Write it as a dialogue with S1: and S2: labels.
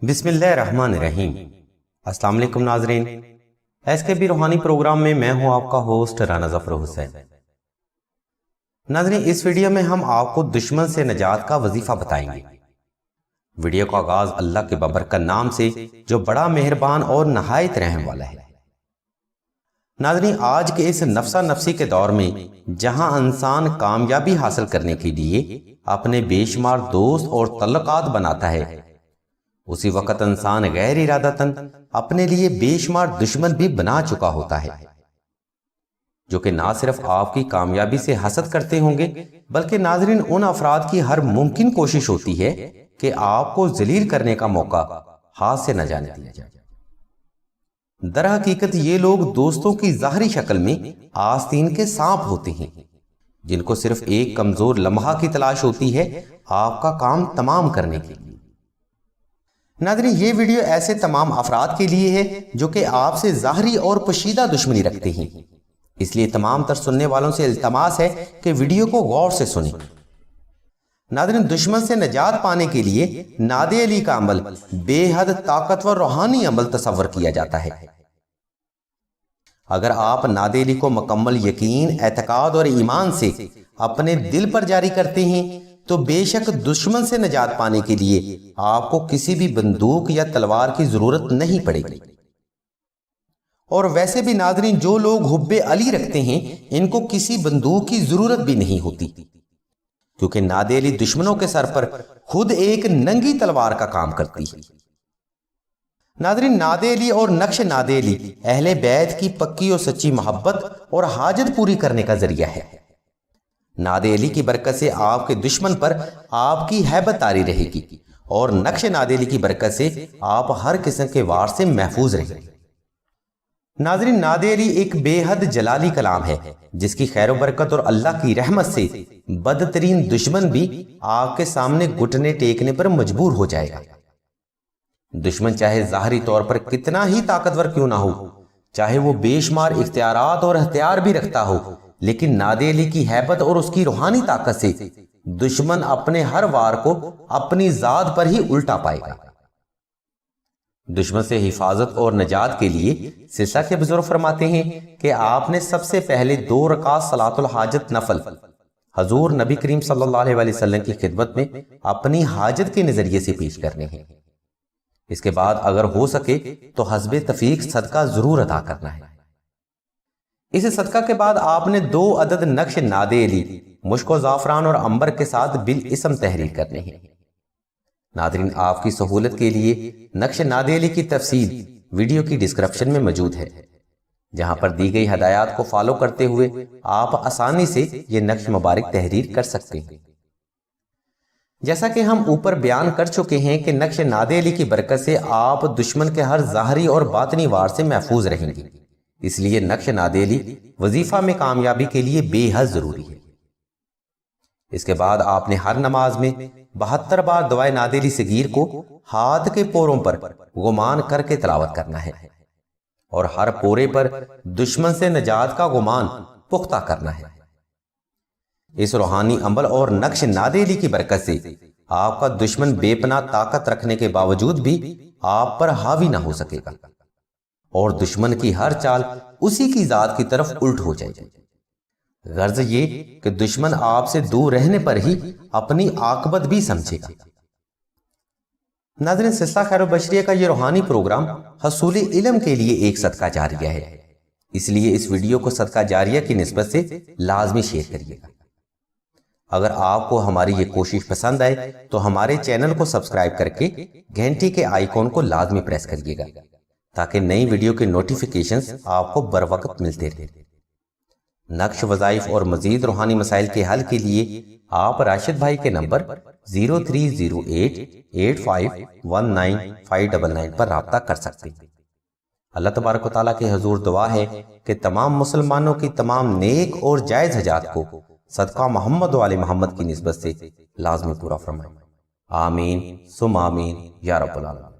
S1: بسم اللہ الرحمن الرحیم۔ السلام علیکم ناظرین، ایس کے بی روحانی پروگرام میں میں ہوں آپ کا ہوسٹ رانا ظفر حسین۔ ناظرین، اس ویڈیو میں ہم آپ کو دشمن سے نجات کا وظیفہ بتائیں گے۔ ویڈیو کا آغاز اللہ کے بابرکت نام سے جو بڑا مہربان اور نہایت رحم والا ہے۔ ناظرین، آج کے اس نفسا نفسی کے دور میں جہاں انسان کامیابی حاصل کرنے کے لیے اپنے بے شمار دوست اور تعلقات بناتا ہے، اسی وقت انسان غیر ارادتاً اپنے لیے بے شمار دشمن بھی بنا چکا ہوتا ہے، جو کہ نہ صرف آپ کی کامیابی سے حسد کرتے ہوں گے بلکہ ناظرین ان افراد کی ہر ممکن کوشش ہوتی ہے کہ آپ کو ذلیل کرنے کا موقع ہاتھ سے نہ جانے دیا جائے۔ در حقیقت یہ لوگ دوستوں کی ظاہری شکل میں آستین کے سانپ ہوتے ہیں، جن کو صرف ایک کمزور لمحہ کی تلاش ہوتی ہے آپ کا کام تمام کرنے کے لیے۔ ناظرین، یہ ویڈیو ایسے تمام افراد کے لیے ہے جو کہ آپ سے ظاہری اور پوشیدہ دشمنی رکھتے ہیں، اس لیے تمام تر سننے والوں سے التماس ہے کہ ویڈیو کو غور سے سنیں۔ ناظرین، دشمن سے نجات پانے کے لیے نادے علی کا عمل بے حد طاقتور روحانی عمل تصور کیا جاتا ہے۔ اگر آپ نادے علی کو مکمل یقین، اعتقاد اور ایمان سے اپنے دل پر جاری کرتے ہیں تو بے شک دشمن سے نجات پانے کے لیے آپ کو کسی بھی بندوق یا تلوار کی ضرورت نہیں پڑے گی۔ اور ویسے بھی ناظرین، جو لوگ حب علی رکھتے ہیں ان کو کسی بندوق کی ضرورت بھی نہیں ہوتی، کیونکہ نادے علی دشمنوں کے سر پر خود ایک ننگی تلوار کا کام کرتی ہے۔ ناظرین، نادے علی اور نقش نادے علی اہل بیت کی پکی اور سچی محبت اور حاجت پوری کرنے کا ذریعہ ہے۔ نادے علی کی برکت سے آپ کے دشمن پر آپ کی ہیبت طاری رہے گی اور نقش نادے علی کی برکت سے آپ ہر قسم کے وار سے محفوظ رہیں گے۔ ناظرین، نادے علی ایک بے حد جلالی کلام ہے جس کی خیر و برکت اور اللہ کی رحمت سے بدترین دشمن بھی آپ کے سامنے گھٹنے ٹیکنے پر مجبور ہو جائے گا۔ دشمن چاہے ظاہری طور پر کتنا ہی طاقتور کیوں نہ ہو، چاہے وہ بے شمار اختیارات اور ہتھیار بھی رکھتا ہو، لیکن نادے علی کی ہیبت اور اس کی روحانی طاقت سے دشمن اپنے ہر وار کو اپنی ذات پر ہی الٹا پائے گا۔ دشمن سے حفاظت اور نجات کے لیے سلسلہ کے بزرگ فرماتے ہیں کہ آپ نے سب سے پہلے 2 رکعت صلاۃ الحاجت نفل حضور نبی کریم صلی اللہ علیہ وسلم کی خدمت میں اپنی حاجت کے نظریے سے پیش کرنے ہیں۔ اس کے بعد اگر ہو سکے تو حسب تفیق صدقہ ضرور ادا کرنا ہے۔ اس صدقہ کے بعد آپ نے 2 عدد نقش نادے علی مشک و زعفران اور عنبر کے ساتھ بالاسم تحریر کرنے ہیں۔ ناظرین، آپ کی سہولت کے لیے نقش نادے علی کی تفصیل ویڈیو کی ڈسکرپشن میں موجود ہے، جہاں پر دی گئی ہدایات کو فالو کرتے ہوئے آپ آسانی سے یہ نقش مبارک تحریر کر سکتے ہیں۔ جیسا کہ ہم اوپر بیان کر چکے ہیں کہ نقش نادے علی کی برکت سے آپ دشمن کے ہر ظاہری اور باطنی وار سے محفوظ رہیں گے، اس لیے نقش نادے علی وظیفہ میں کامیابی کے لیے بے حد ضروری ہے۔ اس کے بعد آپ نے ہر نماز میں 72 بار دعائے نادے علی صغیر کو ہاتھ کے پوروں پر گمان کر کے تلاوت کرنا ہے، اور ہر پورے پر دشمن سے نجات کا گمان پختہ کرنا ہے۔ اس روحانی عمل اور نقش نادے علی کی برکت سے آپ کا دشمن بے پناہ طاقت رکھنے کے باوجود بھی آپ پر حاوی نہ ہو سکے گا، اور دشمن کی ہر چال اسی کی ذات کی طرف الٹ ہو جائے گی۔ غرض یہ کہ دشمن آپ سے دور رہنے پر ہی اپنی عاقبت بھی سمجھے گا۔ ناظرین، سلسلہ خیر و بشریہ کا یہ روحانی پروگرام حصول علم کے لیے ایک صدقہ جاریہ ہے، اس لیے اس ویڈیو کو صدقہ جاریہ کی نسبت سے لازمی شیئر کریے گا۔ اگر آپ کو ہماری یہ کوشش پسند آئے تو ہمارے چینل کو سبسکرائب کر کے گھنٹی کے آئیکن کو لازمی پریس کریے گا تاکہ نئی ویڈیو کے نوٹیفیکیشنز آپ کو بر وقت ملتے رہیں۔ نقش، وظائف اور مزید روحانی مسائل کے حل کے لیے آپ راشد بھائی کے نمبر 0308851959 پر رابطہ کر سکتے ہیں۔ اللہ تبارک و تعالیٰ کے حضور دعا ہے کہ تمام مسلمانوں کی تمام نیک اور جائز حاجات کو صدقہ محمد و آل محمد کی نسبت سے لازمی پورا فرمائے۔ آمین ثم آمین یا رب العالمین۔